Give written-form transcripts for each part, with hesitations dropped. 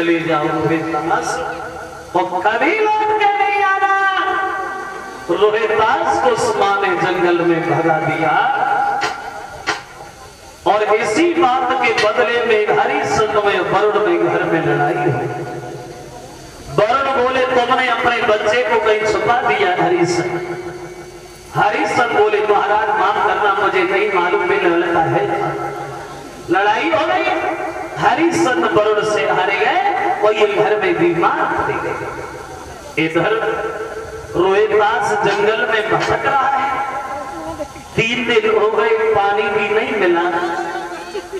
चले जाओ रोहितास, और कभी लौट के नहीं आना। रोहितास को मां ने जंगल में भगा दिया और इसी बात के बदले में हरिश्चंद्र में वरुण में घर में लड़ाई हुई। वरुण बोले तुमने अपने बच्चे को कहीं छुपा दिया हरिश्चंद्र। हरिश्चंद्र बोले महाराज माफ करना, मुझे नहीं मालूम में लड़का है। लड़ाई हो गई, हरिश्चंद्र वरुण से हार गए और ये घर में बीमार पड़ गए। इधर रोहितास जंगल में भटक रहा है। 3 दिन हो गए, पानी भी नहीं मिला।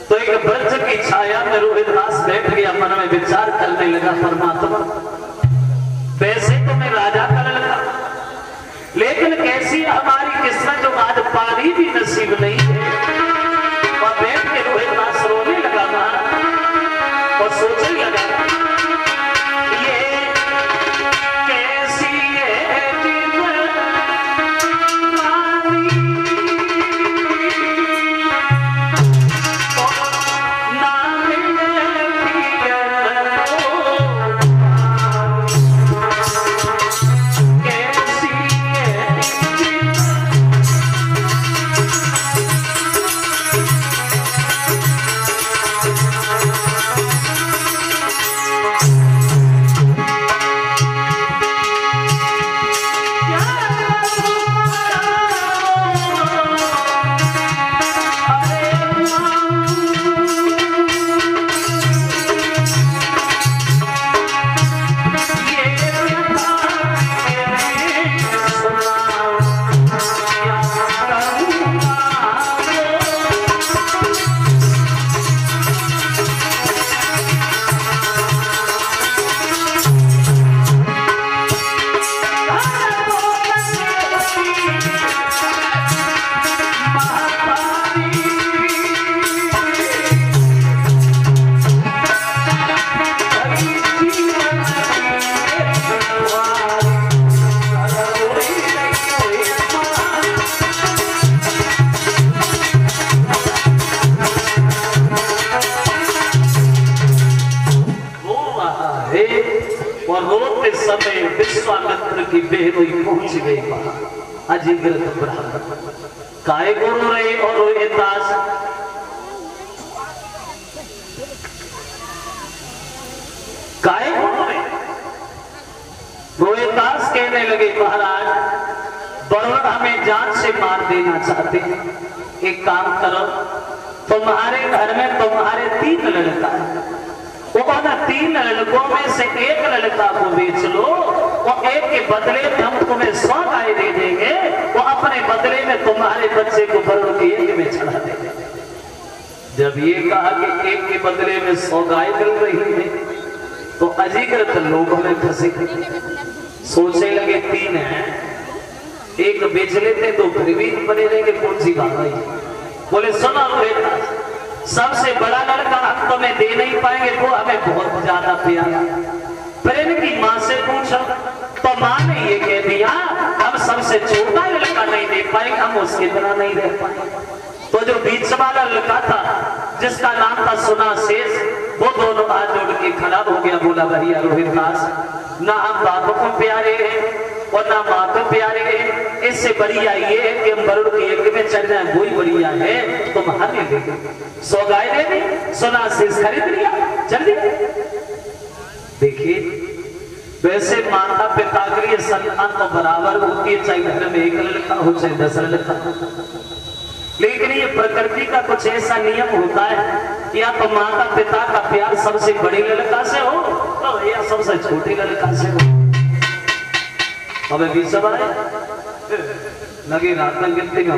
तो एक वृक्ष की छाया में रोहितास बैठ गया, मन में विचार करने लगा, परमात्मा वैसे तो मैं राजा का लड़का, लेकिन कैसी हमारी किस्मत जो आज पानी भी नसीब नहीं है। और बैठ के रोहितास रोने लगा और सोचने लगा ये कैसी है विश्वामित्र की बेरोई पहुंच गई वहां। अजीगर ब्राह्मण काय गुरु रहे और रोहितास काय गुरु रहे। रोहितास कहने लगे महाराज वरुण हमें जान से मार देना चाहते हैं, एक काम करो तुम्हारे घर में तुम्हारे 3 लड़का है, वो 3 लड़कों में से एक लड़का को बेच लो और एक के बदले में हम तुम्हें 100 गाय दे देंगे, वो अपने बदले में तुम्हारे बच्चे को वरुण के एक में चढ़ा देंगे। जब ये कहा कि एक के बदले में 100 गाय मिल रही है तो अजीकृत लोगों में फंसे, सोचने लगे 3 हैं, एक बेच लेते तो फिर भी बने रहेंगे, कौन सी बात है। बोले सुनो रोहित, सबसे बड़ा लड़का हम तुम्हें दे नहीं पाएंगे, वो हमें बहुत ज्यादा प्यारा। फिर इनकी माँ से पूछो तो माँ ने ये कह दिया हम सबसे छोटा लड़का नहीं दे पाएंगे, हम उसकी तरह नहीं दे पाएंगे। तो जो बीच वाला लड़का था जिसका नाम था सुना शेष, वो दोनों हाथ जोड़ के खड़ा हो गया, बोला भैया रोहितास ना हम बापों को प्यारे हैं और ना माँ को प्यारे हैं, इससे बढ़िया ये है कि हम वरुण के यज्ञ में चल जाए, वही बढ़िया है। तुम हमें दे दो 100 गाय दे दी, सोना शेष खरीद लिया, चल दिया। देखिए वैसे माता पिता के लिए संतान तो बराबर होती है, चाहे घर में 1 लड़का हो चाहे 10 लड़का हो, लेकिन ये प्रकृति का कुछ ऐसा नियम होता है, या तो माता पिता का प्यार सबसे बड़े लड़का से हो तो या सबसे छोटे लड़का से हो। अब भी सब आए लगे रात में गिनती का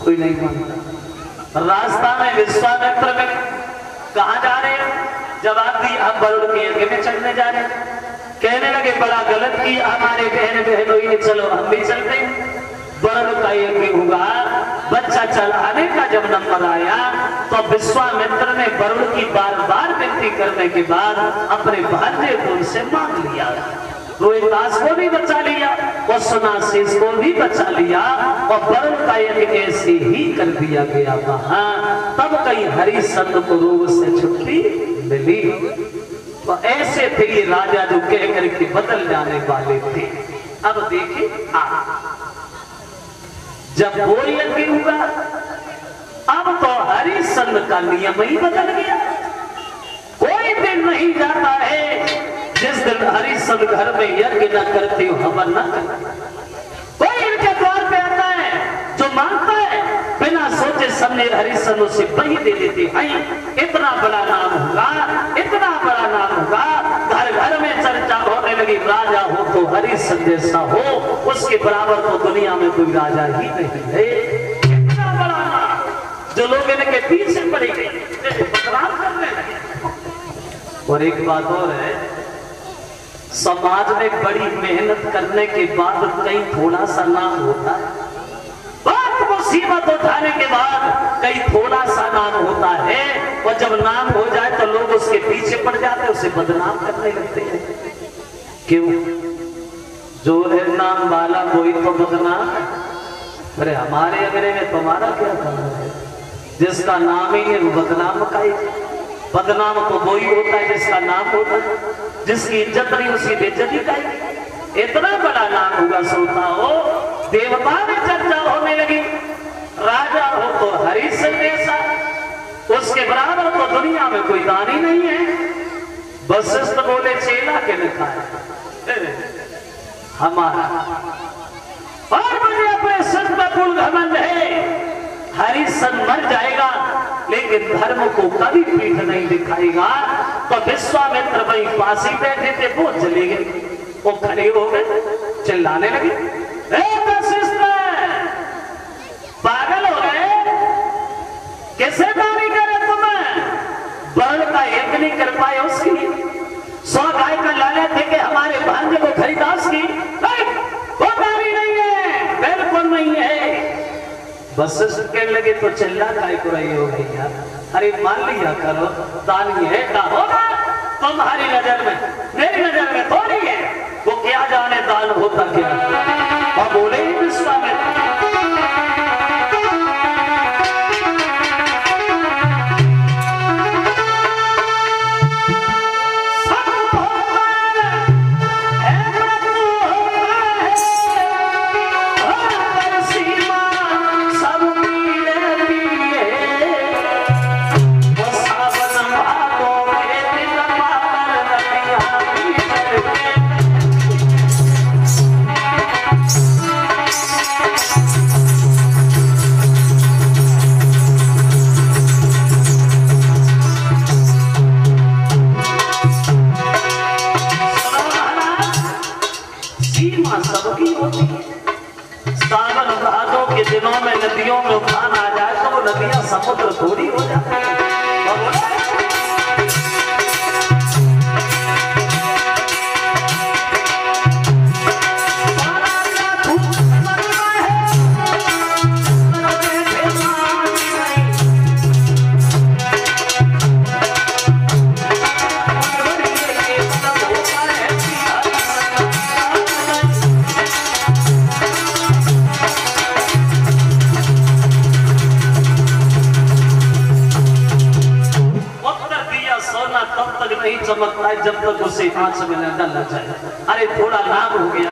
कोई नहीं मानता। रास्ता में विश्वामित्र में कहा जा रहे हैं, जवाब दी हम वरुण के यज्ञ में चलने जा रहे हैं। कहने लगे बड़ा गलत किया हमारे बहनों, ये चलो हम भी चलते हैं। वरुण का यज्ञ हुआ, बच्चा चलाने का जब नंबर आया तो विश्वामित्र ने वरुण की बार-बार विनती करने के बाद अपने भांजे को उनसे मांग लिया। रोहितास को भी बचा लिया और सुनाशीष को भी बचा लिया और वरुण का यज्ञ ऐसे ही कर दिया गया वहां। तब कहीं हरिश्चंद्र को रोग से छुट्टी ले ली। तो ऐसे थे ये राजा जो कह करके बदल जाने वाले थे। अब देखिए जब बोल लगे हुआ, अब तो हरिश्चंद्र का नियम ही बदल गया। कोई दिन नहीं जाता है जिस दिन हरिश्चंद्र घर में यज्ञ न करते हो, हवन न करते। कोई इनके द्वार पे आता है जो मांगता है, बिना सोचे समझे हरिश्चंद्र से वही दे देते हैं। इतना बड़ा नाम होगा, इतना बड़ा नाम होगा, घर घर में चर्चा होने लगी। राजा हो तो हरिश्चंद्र जैसा हो, उसके बराबर तो दुनिया में कोई राजा ही नहीं है। इतना बड़ा नाम जो लोग इनके पीछे पड़ गए, बदनाम करने लगे। और एक बात और है, समाज में बड़ी मेहनत करने के बाद कहीं थोड़ा सा नाम होता है, बहुत मुसीबत उठाने के बाद कहीं थोड़ा सा नाम होता है। और जब नाम हो जाए तो लोग उसके पीछे पड़ जाते हैं, उसे बदनाम करने लगते हैं। क्यों? जो है नाम वाला कोई तो बदनाम। अरे हमारे अगले में तुम्हारा क्या काम है? जिसका नाम ही है वो बदनाम का ही। बदनाम तो वही होता है जिसका नाम होता है, जिसकी इज्जत नहीं उसकी बेइज्जती का ही। इतना बड़ा नाम होगा सोता हो, देवता में चर्चा होने लगी। राजा हो तो हरिश्चंद्र जैसा, उसके बराबर तो दुनिया में कोई दानी नहीं है। वशिष्ठ बोले चेला के लिखा है हमारा, और मुझे अपने सिर पर कुल घमंड है। हरिश्चंद्र मर जाएगा लेकिन धर्म को कभी पीठ नहीं दिखाएगा। तो विश्वामित्र वही पास ही बैठे थे, वो चले गए, वो खड़े हो गए, चिल्लाने लगे, पागल हो गए, कैसे दानी करे तुम्हें? वर्ण का एक नहीं कर पाए उसकी। 100 गाय का लाले थे कि हमारे भांजे को खरीदा उसकी, वो दानी नहीं है, बिल्कुल नहीं है। वशिष्ठ कहने लगे तो चिल्ला काय को रही हो भैया? अरे मान लिया करो दानी है का होगा तुम्हारी नजर में, मेरी नजर में थोड़ी है। वो क्या जाने दान होता क्या? और बोले विश्वामित्र, नदियों में उफान आ जाए तो वो नदियां समुद्र थोड़ी हो जाती है। चमकता है जब तक उसे आंच में न डालना चाहिए। अरे थोड़ा नाम हो गया।